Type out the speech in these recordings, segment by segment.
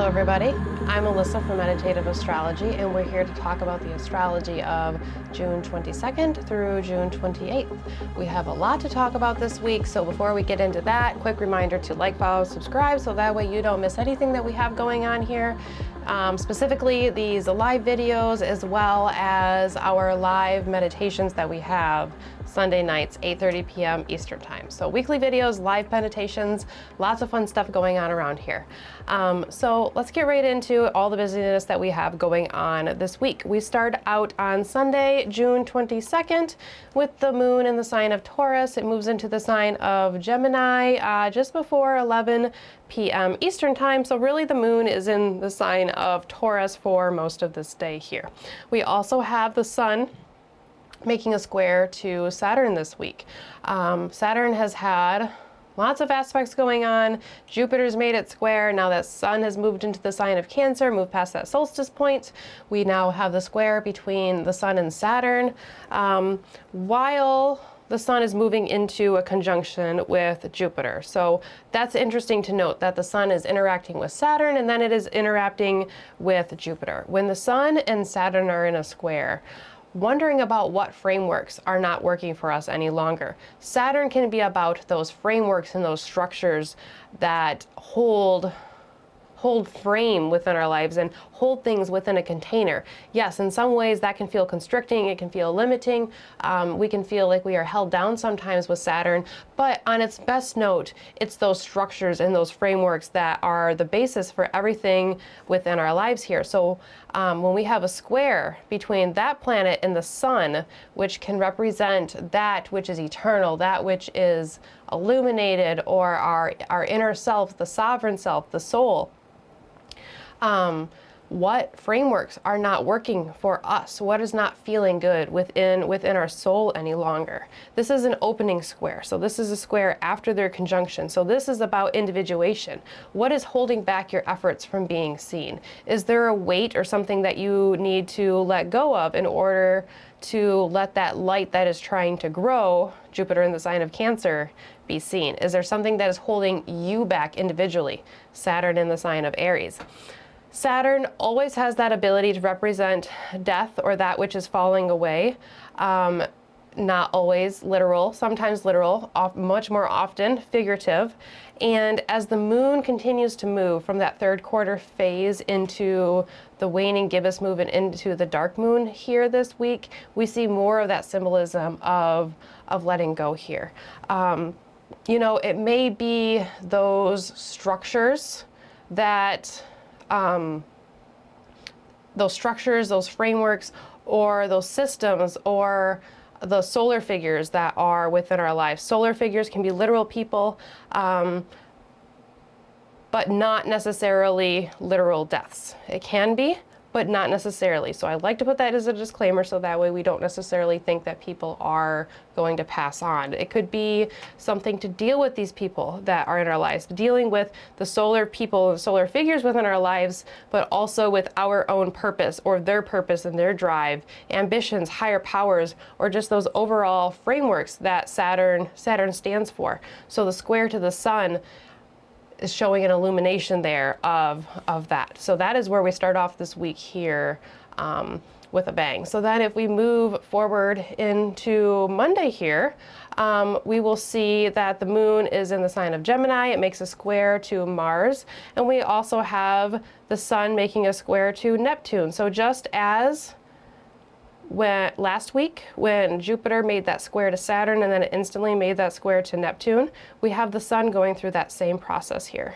everybody. I'm Alyssa from Meditative Astrology, and we're here to talk about the astrology of June 22nd through June 28th. We have a lot to talk about this week, so before we get into that, quick reminder to like, follow, subscribe, so that way you don't miss anything that we have going on here. Specifically these live videos, as well as our live meditations that we have Sunday nights, 8:30 p.m. Eastern time. So weekly videos, live meditations, lots of fun stuff going on around here. So let's get right into all the busyness that we have going on this week. We start out on Sunday, June 22nd, with the moon in the sign of Taurus. It moves into the sign of Gemini just before 11 p.m. Eastern time. So really the moon is in the sign of Taurus for most of this day here. We also have the sun making a square to Saturn this week. Saturn has had lots of aspects going on. Jupiter's made it square. Now that sun has moved into the sign of Cancer, moved past that solstice point. We now have the square between the sun and Saturn, while the sun is moving into a conjunction with Jupiter. So that's interesting to note that the sun is interacting with Saturn and then it is interacting with Jupiter. When the sun and Saturn are in a square, wondering about what frameworks are not working for us any longer. Saturn can be about those frameworks and those structures that hold frame within our lives and hold things within a container. Yes, in some ways that can feel constricting, it can feel limiting. We can feel like we are held down sometimes with Saturn, but on its best note, it's those structures and those frameworks that are the basis for everything within our lives here. So when we have a square between that planet and the sun, which can represent that which is eternal, that which is illuminated, or our inner self, the sovereign self, the soul, what frameworks are not working for us? What is not feeling good within our soul any longer? This is an opening square. So this is a square after their conjunction. So this is about individuation. What is holding back your efforts from being seen? Is there a weight or something that you need to let go of in order to let that light that is trying to grow, Jupiter in the sign of Cancer, be seen? Is there something that is holding you back individually? Saturn in the sign of Aries. Saturn always has that ability to represent death or that which is falling away. Not always literal, sometimes literal, much more often figurative. And as the moon continues to move from that third quarter phase into the waning gibbous move and into the dark moon here this week, we see more of that symbolism of letting go here. You know, it may be those structures that those frameworks, or those systems, or the solar figures that are within our lives. Solar figures can be literal people, but not necessarily literal deaths. It can be, but not necessarily. So I like to put that as a disclaimer so that way we don't necessarily think that people are going to pass on. It could be something to deal with these people that are in our lives, dealing with the solar people and solar figures within our lives, but also with our own purpose or their purpose and their drive, ambitions, higher powers, or just those overall frameworks that Saturn stands for. So the square to the sun is showing an illumination there of that. So that is where we start off this week here with a bang. So then if we move forward into Monday here, we will see that the moon is in the sign of Gemini. It makes a square to Mars. And we also have the sun making a square to Neptune. So just as last week, when Jupiter made that square to Saturn and then it instantly made that square to Neptune, we have the sun going through that same process here.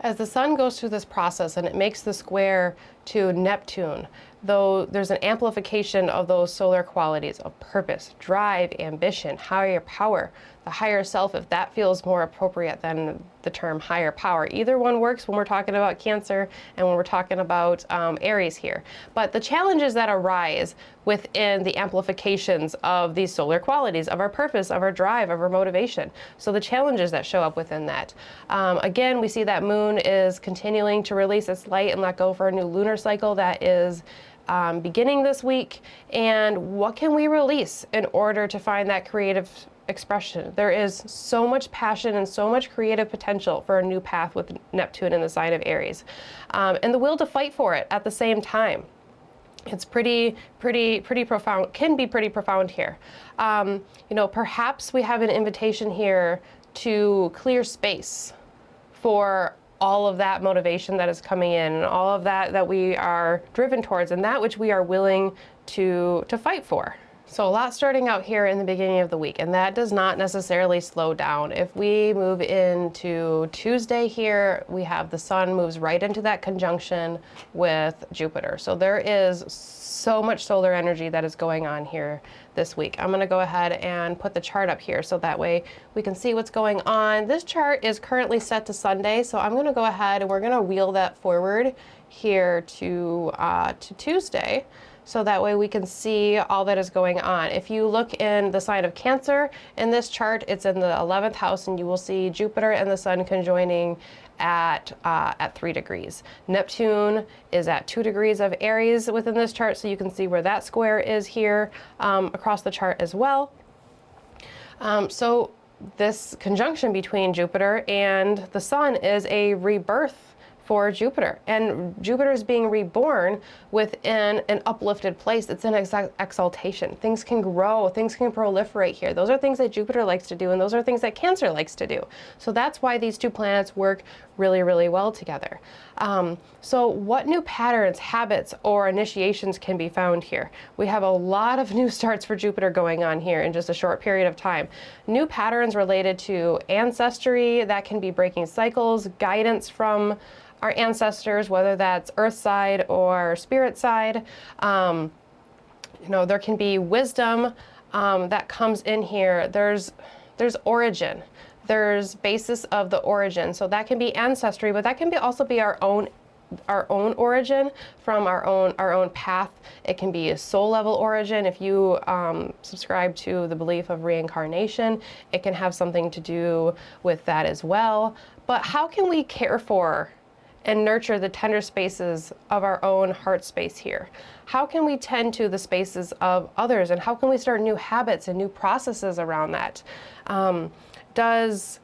As the sun goes through this process and it makes the square to Neptune, though there's an amplification of those solar qualities of purpose, drive, ambition, higher power, the higher self, if that feels more appropriate than the term higher power. Either one works when we're talking about Cancer and when we're talking about Aries here. But the challenges that arise within the amplifications of these solar qualities, of our purpose, of our drive, of our motivation. So the challenges that show up within that. Again, we see that moon is continuing to release its light and let go for a new lunar cycle that is beginning this week. And what can we release in order to find that creative expression. There is so much passion and so much creative potential for a new path with Neptune in the sign of Aries. And the will to fight for it at the same time. It's pretty profound, can be pretty profound here. You know, perhaps we have an invitation here to clear space for all of that motivation that is coming in, and all of that we are driven towards, and that which we are willing to fight for. So a lot starting out here in the beginning of the week, and that does not necessarily slow down. If we move into Tuesday here, we have the sun moves right into that conjunction with Jupiter. So there is so much solar energy that is going on here this week. I'm going to go ahead and put the chart up here so that way we can see what's going on. This chart is currently set to Sunday, so I'm going to go ahead and we're going to wheel that forward here to Tuesday. So that way we can see all that is going on. If you look in the sign of Cancer, in this chart, it's in the 11th house, and you will see Jupiter and the sun conjoining at 3 degrees. Neptune is at 2 degrees of Aries within this chart, so you can see where that square is here across the chart as well. So this conjunction between Jupiter and the sun is a rebirth for Jupiter, and Jupiter is being reborn within an uplifted place. It's an exaltation. Things can grow, things can proliferate here. Those are things that Jupiter likes to do, and those are things that Cancer likes to do. So that's why these two planets work really, really well together. So what new patterns, habits, or initiations can be found here? We have a lot of new starts for Jupiter going on here in just a short period of time. New patterns related to ancestry, that can be breaking cycles, guidance from our ancestors, whether that's earth side or spirit side. You know, there can be wisdom that comes in here. There's origin. There's basis of the origin. So that can be ancestry, but that can also be our own origin from our own path. It can be a soul level origin. If you subscribe to the belief of reincarnation, it can have something to do with that as well. But how can we care for and nurture the tender spaces of our own heart space here? How can we tend to the spaces of others, and how can we start new habits and new processes around that? Does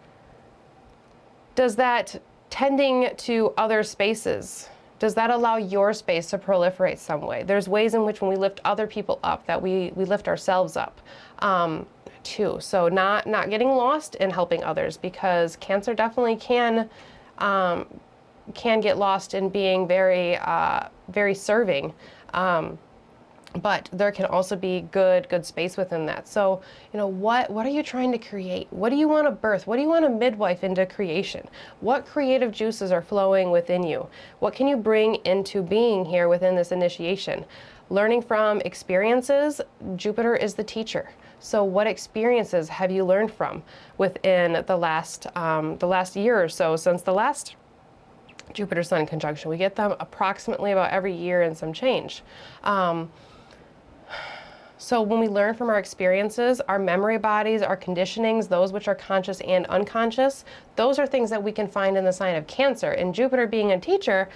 that tending to other spaces, does that allow your space to proliferate some way? There's ways in which when we lift other people up, that we lift ourselves up too. So not getting lost in helping others, because Cancer definitely can get lost in being very serving, but there can also be good space within that. So, you know, what are you trying to create? What do you want to birth? What do you want to midwife into creation? What creative juices are flowing within you? What can you bring into being here within this initiation? Learning from experiences, Jupiter is the teacher. So what experiences have you learned from within the last year or so since the last Jupiter-Sun conjunction? We get them approximately about every year and some change. So when we learn from our experiences, our memory bodies, our conditionings, those which are conscious and unconscious, those are things that we can find in the sign of Cancer. And Jupiter being a teacher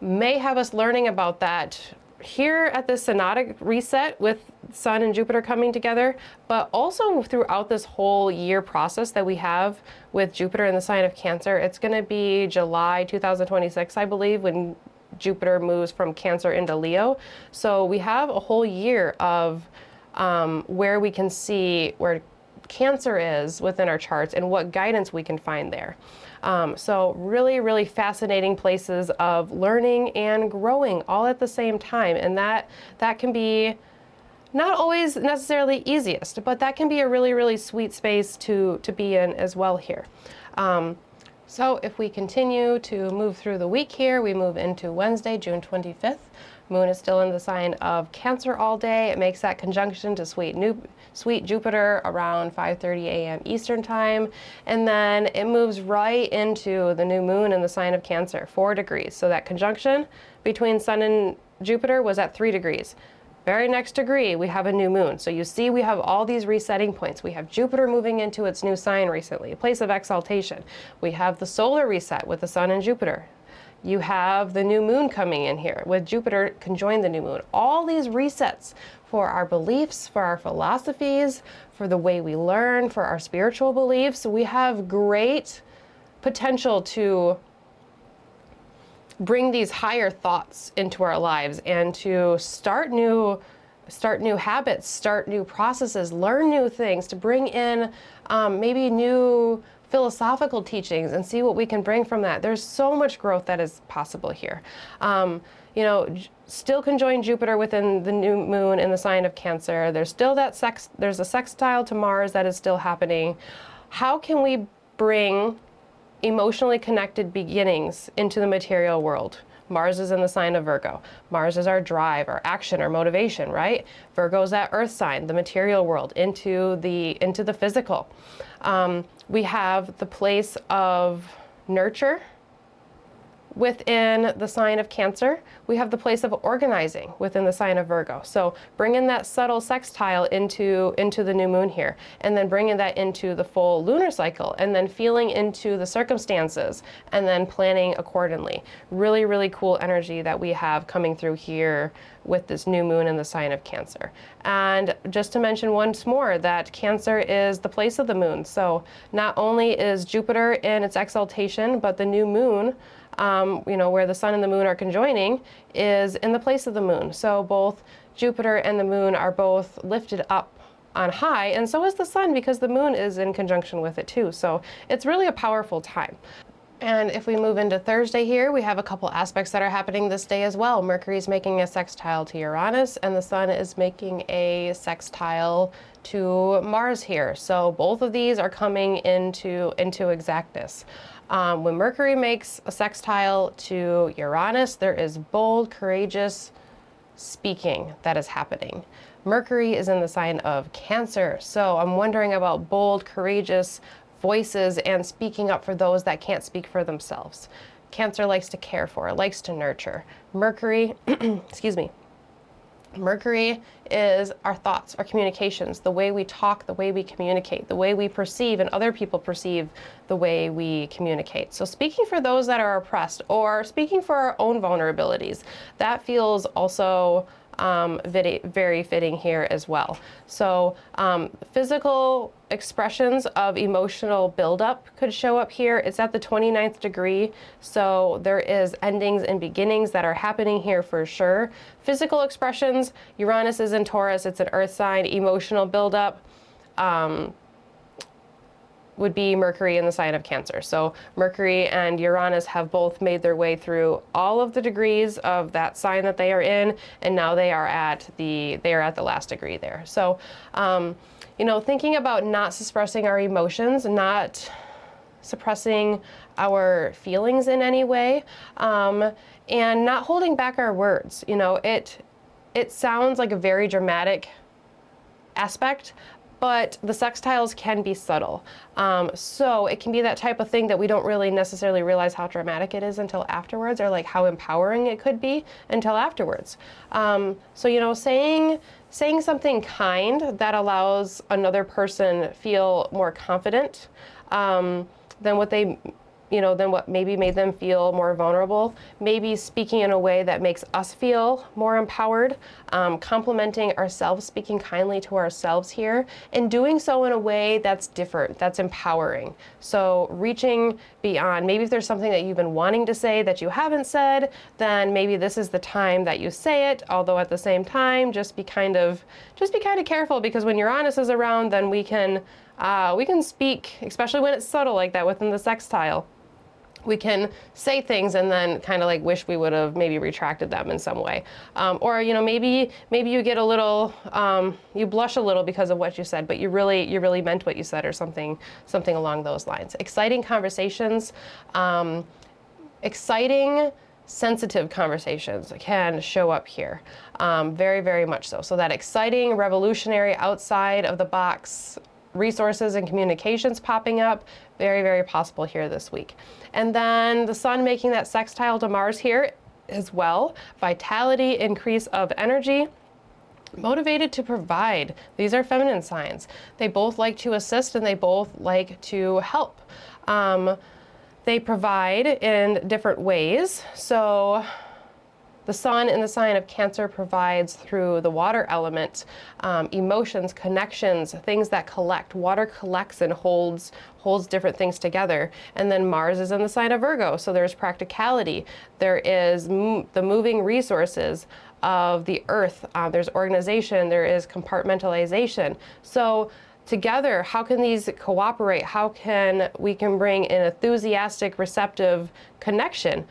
may have us learning about that here at this synodic reset with Sun and Jupiter coming together, but also throughout this whole year process that we have with Jupiter in the sign of Cancer. It's going to be July 2026, I believe, when Jupiter moves from Cancer into Leo. So we have a whole year of where we can see where Cancer is within our charts and what guidance we can find there. So really, really fascinating places of learning and growing all at the same time. And that can be not always necessarily easiest, but that can be a really, really sweet space to be in as well here. So if we continue to move through the week here, we move into Wednesday, June 25th. Moon is still in the sign of Cancer all day. It makes that conjunction to sweet Jupiter around 5:30 a.m. Eastern time. And then it moves right into the new moon in the sign of Cancer, 4 degrees. So that conjunction between Sun and Jupiter was at 3 degrees. Very next degree, we have a new moon. So you see we have all these resetting points. We have Jupiter moving into its new sign recently, a place of exaltation. We have the solar reset with the Sun and Jupiter. You have the new moon coming in here with Jupiter conjoined the new moon. All these resets for our beliefs, for our philosophies, for the way we learn, for our spiritual beliefs. We have great potential to bring these higher thoughts into our lives and to start new habits, start new processes, learn new things, to bring in maybe new philosophical teachings and see what we can bring from that. There's so much growth that is possible here. You know, still conjoined Jupiter within the new moon in the sign of Cancer. There's still there's a sextile to Mars that is still happening. How can we bring emotionally connected beginnings into the material world? Mars is in the sign of Virgo. Mars is our drive, our action, our motivation, right? Virgo is that earth sign, the material world, into the physical. We have the place of nurture within the sign of Cancer. We have the place of organizing within the sign of Virgo. So bringing that subtle sextile into the new moon here, and then bringing that into the full lunar cycle, and then feeling into the circumstances, and then planning accordingly. Really, really cool energy that we have coming through here with this new moon in the sign of Cancer. And just to mention once more that Cancer is the place of the moon. So not only is Jupiter in its exaltation, but the new moon, you know, where the sun and the moon are conjoining, is in the place of the moon. So both Jupiter and the moon are both lifted up on high, and so is the sun, because the moon is in conjunction with it too. So it's really a powerful time. And if we move into Thursday here, we have a couple aspects that are happening this day as well. Mercury is making a sextile to Uranus, and the sun is making a sextile to Mars here. So both of these are coming into exactness. When Mercury makes a sextile to Uranus, there is bold, courageous speaking that is happening. Mercury is in the sign of Cancer, so I'm wondering about bold, courageous voices and speaking up for those that can't speak for themselves. Cancer likes to care for, likes to nurture. Mercury, excuse me, Mercury is our thoughts, our communications, the way we talk, the way we communicate, the way we perceive and other people perceive the way we communicate. So speaking for those that are oppressed, or speaking for our own vulnerabilities, that feels also very fitting here as well. So physical expressions of emotional buildup could show up here. It's at the 29th degree, so there is endings and beginnings that are happening here for sure. Physical expressions, Uranus is in Taurus, it's an earth sign. Emotional buildup would be Mercury in the sign of Cancer. So Mercury and Uranus have both made their way through all of the degrees of that sign that they are in, and now they are at the last degree there. So you know, thinking about not suppressing our emotions, not suppressing our feelings in any way, and not holding back our words. You know, it sounds like a very dramatic aspect, but the sextiles can be subtle. So it can be that type of thing that we don't really necessarily realize how dramatic it is until afterwards, or like how empowering it could be until afterwards. So, you know, saying something kind that allows another person feel more confident than what maybe made them feel more vulnerable, maybe speaking in a way that makes us feel more empowered, complimenting ourselves, speaking kindly to ourselves here, and doing so in a way that's different, that's empowering. So reaching beyond, maybe if there's something that you've been wanting to say that you haven't said, then maybe this is the time that you say it, although at the same time, just be kind of careful, because when Uranus is around, then we can speak, especially when it's subtle like that within the sextile. We can say things and then kind of like wish we would have maybe retracted them in some way. Or, you know, maybe you get a little, you blush a little because of what you said, but you really meant what you said, or something along those lines. Exciting conversations, exciting, sensitive conversations can show up here, very, very much so. So that exciting, revolutionary, outside of the box resources and communications popping up, very, very possible here this week. And then the sun making that sextile to Mars here as well. Vitality, increase of energy, motivated to provide. These are feminine signs. They both like to assist, and they both like to help. they provide in different ways. So the sun in the sign of Cancer provides through the water element, emotions, connections, things that collect. Water collects and holds different things together. And then Mars is in the sign of Virgo, so there's practicality. There is the moving resources of the earth. There's organization, there is compartmentalization. So together, how can these cooperate? How can we bring an enthusiastic, receptive connection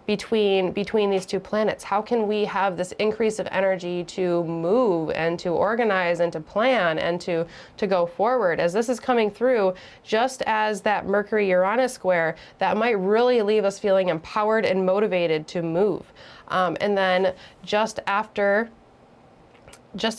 between these two planets? How can we have this increase of energy to move and to organize and to plan and to go forward? As this is coming through, just as that Mercury-Uranus square, that might really leave us feeling empowered and motivated to move. And then just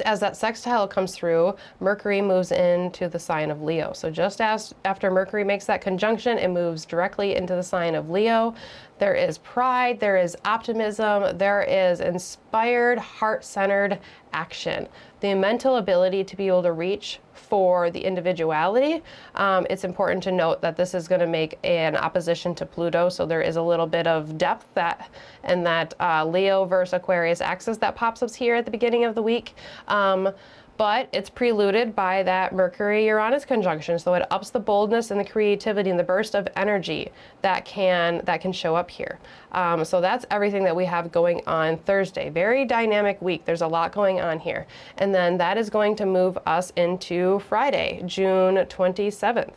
as that sextile comes through, Mercury moves into the sign of Leo. So just as after Mercury makes that conjunction, it moves directly into the sign of Leo. There is pride, there is optimism, there is inspired, heart-centered action. The mental ability to be able to reach for the individuality. It's important to note that this is going to make an opposition to Pluto, so there is a little bit of depth that Leo versus Aquarius axis that pops up here at the beginning of the week. But it's preluded by that Mercury-Uranus conjunction, so it ups the boldness and the creativity and the burst of energy that can show up here. So that's everything that we have going on Thursday. Very dynamic week. There's a lot going on here. And then that is going to move us into Friday, June 27th.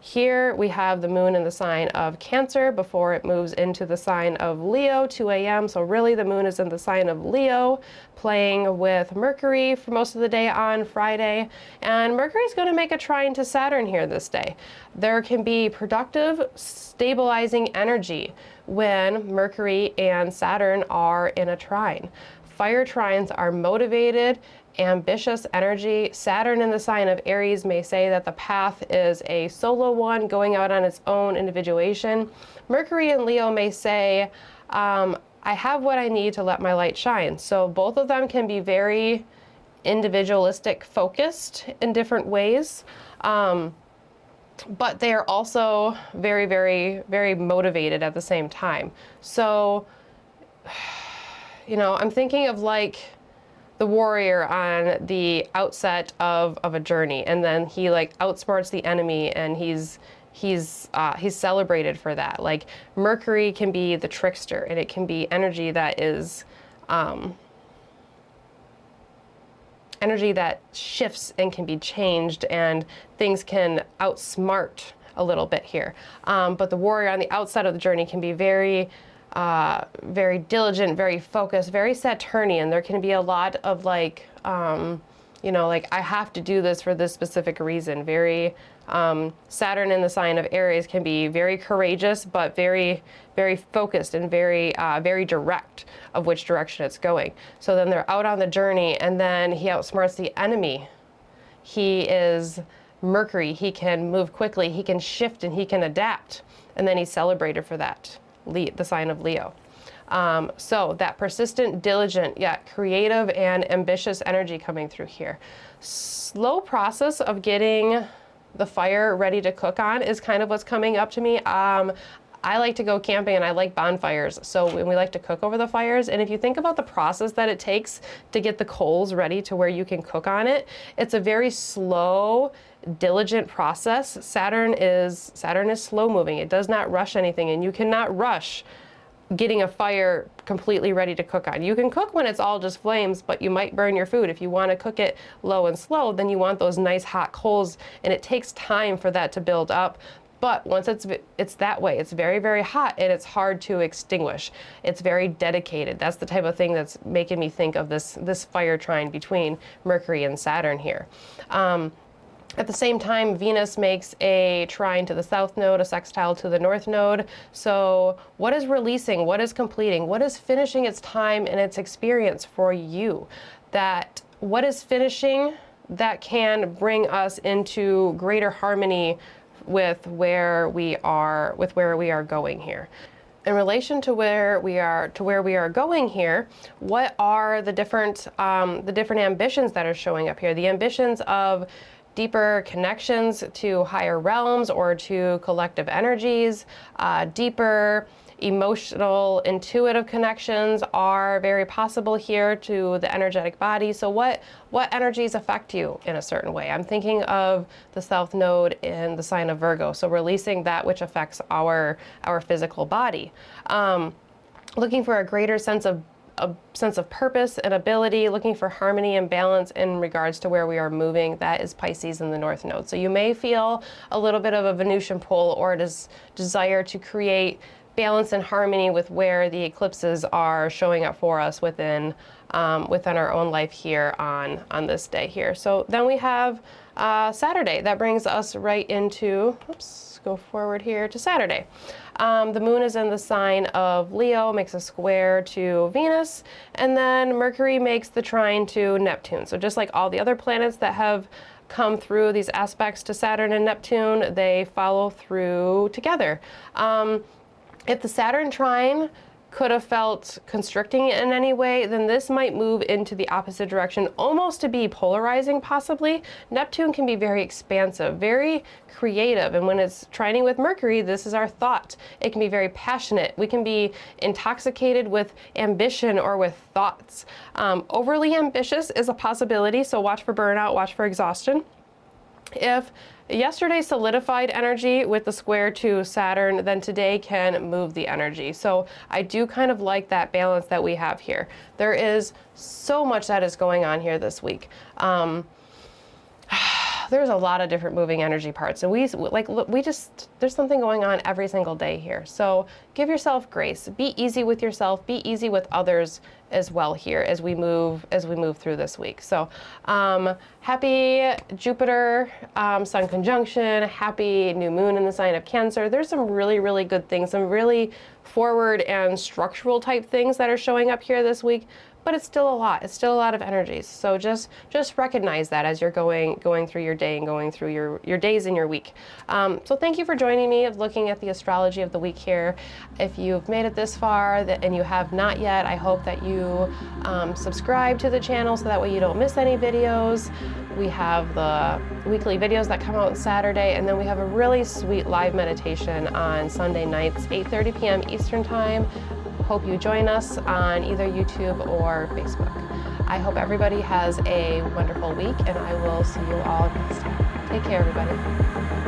Here we have the moon in the sign of Cancer before it moves into the sign of Leo, 2 a.m. So really the moon is in the sign of Leo, playing with Mercury for most of the day on Friday. And Mercury is going to make a trine to Saturn here this day. There can be productive, stabilizing energy when Mercury and Saturn are in a trine. Fire trines are motivated, ambitious energy. Saturn in the sign of Aries may say that the path is a solo one, going out on its own individuation. Mercury in Leo may say, I have what I need to let my light shine. So both of them can be very individualistic focused in different ways. But they are also very, very, very motivated at the same time. So, I'm thinking of like the warrior on the outset of a journey, and then he like outsmarts the enemy, and he's celebrated for that. Like Mercury can be the trickster, and it can be energy that is energy that shifts and can be changed, and things can outsmart a little bit here. But the warrior on the outside of the journey can be very diligent, very focused, very Saturnian. There can be a lot of like, like I have to do this for this specific reason. Very Saturn in the sign of Aries can be very courageous, but very, very focused and very, very direct of which direction it's going. So then they're out on the journey, and then he outsmarts the enemy. He is Mercury. He can move quickly. He can shift and he can adapt. And then he's celebrated for that, the sign of Leo. So that persistent, diligent, yet creative and ambitious energy coming through here. Slow process of getting the fire ready to cook on is kind of what's coming up to me. I like to go camping and I like bonfires, so we like to cook over the fires. And if you think about the process that it takes to get the coals ready to where you can cook on it, it's a very slow, diligent process. Saturn is slow moving. It does not rush anything, and you cannot rush getting a fire completely ready to cook on. You can cook when it's all just flames, but you might burn your food. If you want to cook it low and slow, then you want those nice hot coals, and it takes time for that to build up. But once it's that way, it's very, very hot, and it's hard to extinguish. It's very dedicated. That's the type of thing that's making me think of this fire trine between Mercury and Saturn here. At the same time, Venus makes a trine to the south node, a sextile to the north node. So what is releasing? What is completing? What is finishing its time and its experience for you? What is finishing that can bring us into greater harmony with where we are going here. In relation to where we are going here, what are the different ambitions that are showing up here? The ambitions of deeper connections to higher realms or to collective energies, deeper emotional, intuitive connections are very possible here to the energetic body. So what energies affect you in a certain way? I'm thinking of the South Node in the sign of Virgo, so releasing that which affects our physical body. Looking for a greater sense of purpose and ability, looking for harmony and balance in regards to where we are moving. That is Pisces in the North Node. So you may feel a little bit of a Venusian pull or a desire to create balance and harmony with where the eclipses are showing up for us within our own life here on this day here. So then we have Saturday. That brings us right into, oops, go forward here to Saturday. The moon is in the sign of Leo, makes a square to Venus, and then Mercury makes the trine to Neptune. So just like all the other planets that have come through these aspects to Saturn and Neptune, they follow through together. If the Saturn trine could have felt constricting in any way, then this might move into the opposite direction, almost to be polarizing possibly. Neptune can be very expansive, very creative, and when it's trining with Mercury, this is our thought. It can be very passionate. We can be intoxicated with ambition or with thoughts. Overly ambitious is a possibility, so watch for burnout, watch for exhaustion. If yesterday solidified energy with the square to Saturn, then today can move the energy. So I do kind of like that balance that we have here. There is so much that is going on here this week. There's a lot of different moving energy parts, and there's something going on every single day here. So give yourself grace. Be easy with yourself. Be easy with others as well here as we move through this week. So happy Jupiter Sun conjunction. Happy new moon in the sign of Cancer. There's some really, really good things, some really forward and structural type things that are showing up here this week. But it's still a lot. It's still a lot of energies. So just recognize that as you're going through your day and going through your days in your week. So thank you for joining me of looking at the astrology of the week here. If you've made it this far and you have not yet, I hope that you subscribe to the channel so that way you don't miss any videos. We have the weekly videos that come out on Saturday, and then we have a really sweet live meditation on Sunday nights, 8:30 p.m. Eastern Time. Hope you join us on either YouTube or Facebook. I hope everybody has a wonderful week, and I will see you all next time. Take care, everybody.